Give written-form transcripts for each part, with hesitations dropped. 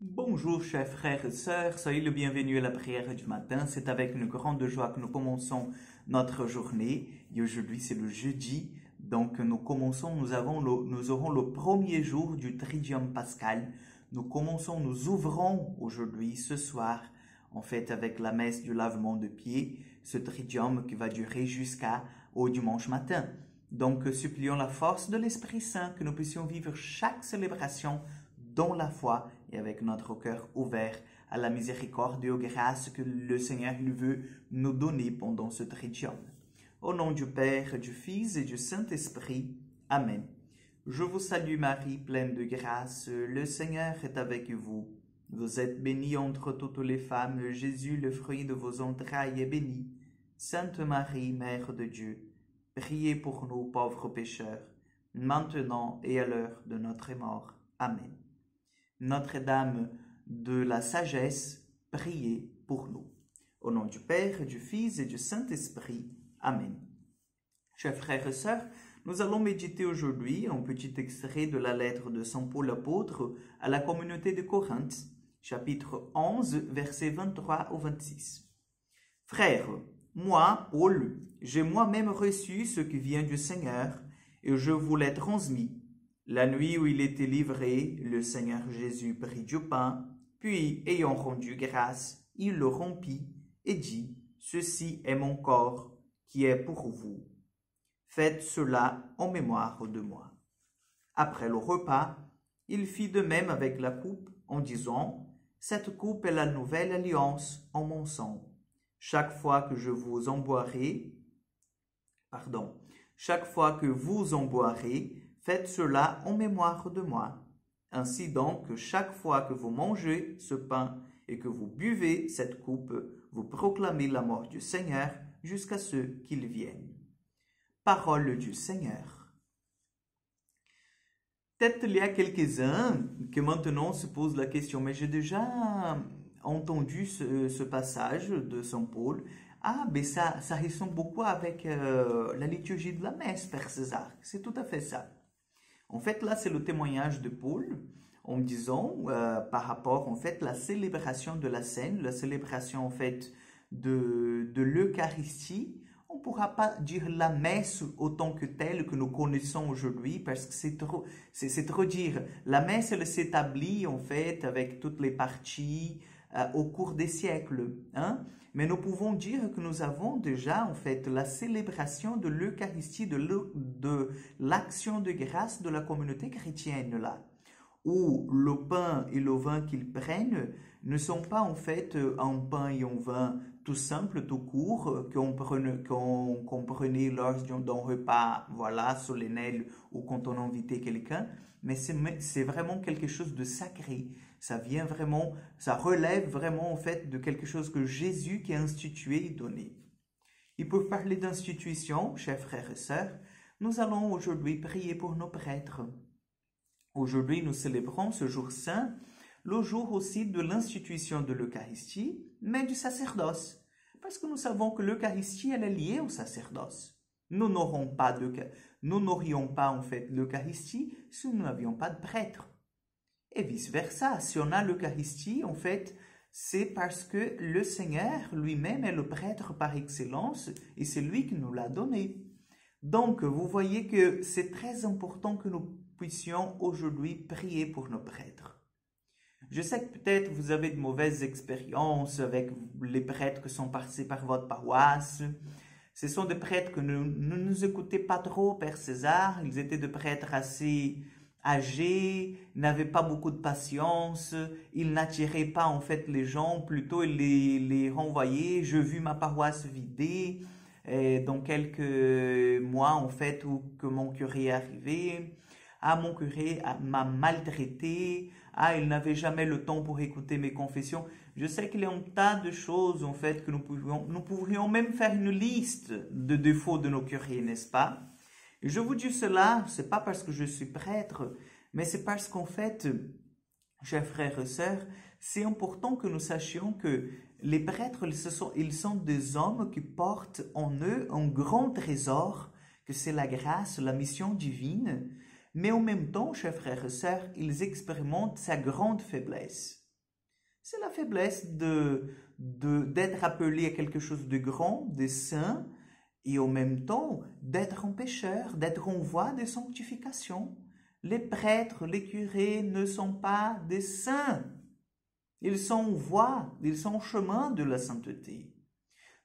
Bonjour chers frères et sœurs, soyez le bienvenu à la prière du matin. C'est avec une grande joie que nous commençons notre journée. Et aujourd'hui c'est le jeudi, donc nous aurons le premier jour du Triduum pascal. Nous ouvrons aujourd'hui, ce soir, en fait avec la messe du lavement de pieds, ce Triduum qui va durer jusqu'au dimanche matin. Donc supplions la force de l'Esprit Saint que nous puissions vivre chaque célébration dans la foi et avec notre cœur ouvert à la miséricorde et aux grâces que le Seigneur veut nous donner pendant ce Triduum. Au nom du Père, du Fils et du Saint-Esprit. Amen. Je vous salue Marie, pleine de grâce, le Seigneur est avec vous. Vous êtes bénie entre toutes les femmes, Jésus, le fruit de vos entrailles, est béni. Sainte Marie, Mère de Dieu, priez pour nous pauvres pécheurs, maintenant et à l'heure de notre mort. Amen. Notre-Dame de la sagesse, priez pour nous. Au nom du Père, du Fils et du Saint-Esprit. Amen. Chers frères et sœurs, nous allons méditer aujourd'hui un petit extrait de la lettre de Saint Paul apôtre à la communauté de Corinthe, chapitre 11, versets 23 au 26. Frères, moi, Paul, j'ai moi-même reçu ce qui vient du Seigneur et je vous l'ai transmis. La nuit où il était livré, le Seigneur Jésus prit du pain, puis, ayant rendu grâce, il le rompit et dit, « Ceci est mon corps qui est pour vous. Faites cela en mémoire de moi. » Après le repas, il fit de même avec la coupe en disant, « Cette coupe est la nouvelle alliance en mon sang. Chaque fois que vous en boirez, faites cela en mémoire de moi. Ainsi donc, chaque fois que vous mangez ce pain et que vous buvez cette coupe, vous proclamez la mort du Seigneur jusqu'à ce qu'il vienne. » Parole du Seigneur. Peut-être il y a quelques-uns qui maintenant se posent la question, mais j'ai déjà entendu ce passage de Saint Paul. Ah, mais ça ressemble beaucoup avec la liturgie de la messe, Père César. C'est tout à fait ça. En fait, là, c'est le témoignage de Paul en disant, par rapport, en fait, la célébration de la scène, la célébration, en fait, de l'Eucharistie. On ne pourra pas dire la messe autant que telle que nous connaissons aujourd'hui parce que c'est trop dire. La messe, elle s'établit, en fait, avec toutes les parties au cours des siècles, hein? Mais nous pouvons dire que nous avons déjà, en fait, la célébration de l'Eucharistie, de l'action de grâce de la communauté chrétienne, là, où le pain et le vin qu'ils prennent ne sont pas, en fait, un pain et un vin tout simple, tout court, qu'on prenait lors d'un repas, voilà, solennel, ou quand on invitait quelqu'un, mais c'est vraiment quelque chose de sacré. Ça relève vraiment en fait de quelque chose que Jésus qui a institué et donné. Et pour parler d'institution, chers frères et sœurs, nous allons aujourd'hui prier pour nos prêtres. Aujourd'hui, nous célébrons ce jour saint, le jour aussi de l'institution de l'Eucharistie, mais du sacerdoce. Parce que nous savons que l'Eucharistie, elle est liée au sacerdoce. Nous n'aurions pas en fait l'Eucharistie si nous n'avions pas de prêtre. Et vice-versa, si on a l'Eucharistie, en fait, c'est parce que le Seigneur lui-même est le prêtre par excellence et c'est lui qui nous l'a donné. Donc, vous voyez que c'est très important que nous puissions aujourd'hui prier pour nos prêtres. Je sais que peut-être vous avez de mauvaises expériences avec les prêtres qui sont passés par votre paroisse. Ce sont des prêtres que ne nous écoutez pas trop, Père César. Ils étaient des prêtres assez âgés, n'avaient pas beaucoup de patience, ils n'attiraient pas en fait les gens, plutôt ils les renvoyaient. J'ai vu ma paroisse vidée dans quelques mois en fait où que mon curé est arrivé. Ah, mon curé m'a maltraité. Ah, il n'avait jamais le temps pour écouter mes confessions. Je sais qu'il y a un tas de choses en fait que nous pourrions même faire une liste de défauts de nos curés, n'est-ce pas? Et je vous dis cela, c'est pas parce que je suis prêtre, mais c'est parce qu'en fait, chers frères et sœurs, c'est important que nous sachions que les prêtres, ils sont des hommes qui portent en eux un grand trésor, que c'est la grâce, la mission divine, mais en même temps, chers frères et sœurs, ils expérimentent sa grande faiblesse. C'est la faiblesse d'être appelé à quelque chose de grand, de saint, et en même temps d'être un pécheur, d'être en voie de sanctification. Les prêtres, les curés ne sont pas des saints. Ils sont en voie, ils sont en chemin de la sainteté.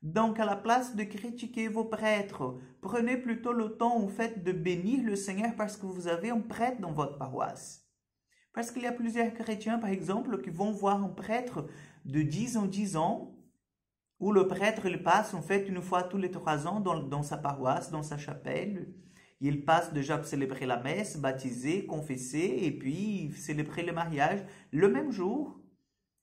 Donc, à la place de critiquer vos prêtres, prenez plutôt le temps, en fait, de bénir le Seigneur parce que vous avez un prêtre dans votre paroisse. Parce qu'il y a plusieurs chrétiens, par exemple, qui vont voir un prêtre de 10 en 10 ans, où le prêtre, il passe, en fait, une fois tous les 3 ans dans sa paroisse, dans sa chapelle. Il passe déjà pour célébrer la messe, baptiser, confesser, et puis célébrer le mariage le même jour.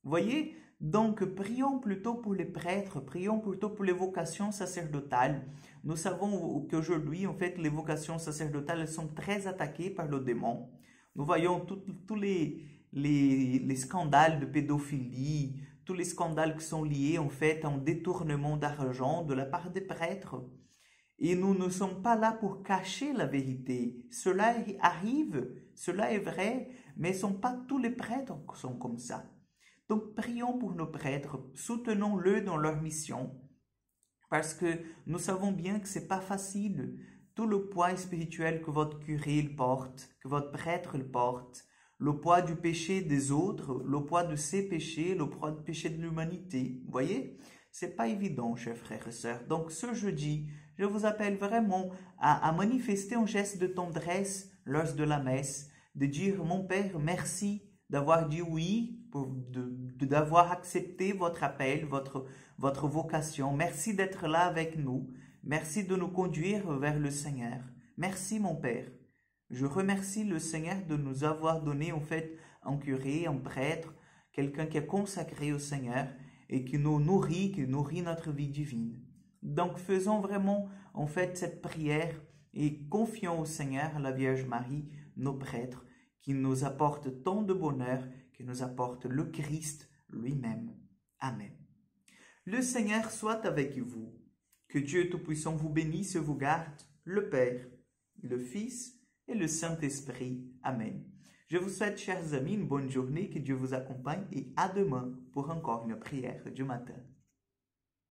Vous voyez? Donc, prions plutôt pour les prêtres, prions plutôt pour les vocations sacerdotales. Nous savons qu'aujourd'hui, en fait, les vocations sacerdotales elles sont très attaquées par le démon. Nous voyons tous les scandales de pédophilie, tous les scandales qui sont liés, en fait, à un détournement d'argent de la part des prêtres. Et nous ne sommes pas là pour cacher la vérité. Cela arrive, cela est vrai, mais ce ne sont pas tous les prêtres qui sont comme ça. Donc, prions pour nos prêtres, soutenons-le dans leur mission, parce que nous savons bien que ce n'est pas facile. Tout le poids spirituel que votre curé il porte, que votre prêtre il porte, le poids du péché des autres, le poids de ses péchés, le poids du péché de l'humanité. Vous voyez? C'est pas évident, chers frères et sœurs. Donc, ce jeudi, je vous appelle vraiment à manifester un geste de tendresse lors de la messe, de dire, mon Père, merci d'avoir dit oui, d'avoir accepté votre appel, votre vocation. Merci d'être là avec nous. Merci de nous conduire vers le Seigneur. Merci, mon Père. Je remercie le Seigneur de nous avoir donné, en fait, un curé, un prêtre, quelqu'un qui est consacré au Seigneur et qui nous nourrit, notre vie divine. Donc, faisons vraiment, en fait, cette prière et confions au Seigneur, à la Vierge Marie, nos prêtres, qui nous apportent tant de bonheur, qui nous apportent le Christ lui-même. Amen. Le Seigneur soit avec vous. Que Dieu Tout-Puissant vous bénisse et vous garde, le Père, le Fils et le Saint-Esprit. Amen. Je vous souhaite, chers amis, une bonne journée, que Dieu vous accompagne et à demain pour encore une prière du matin.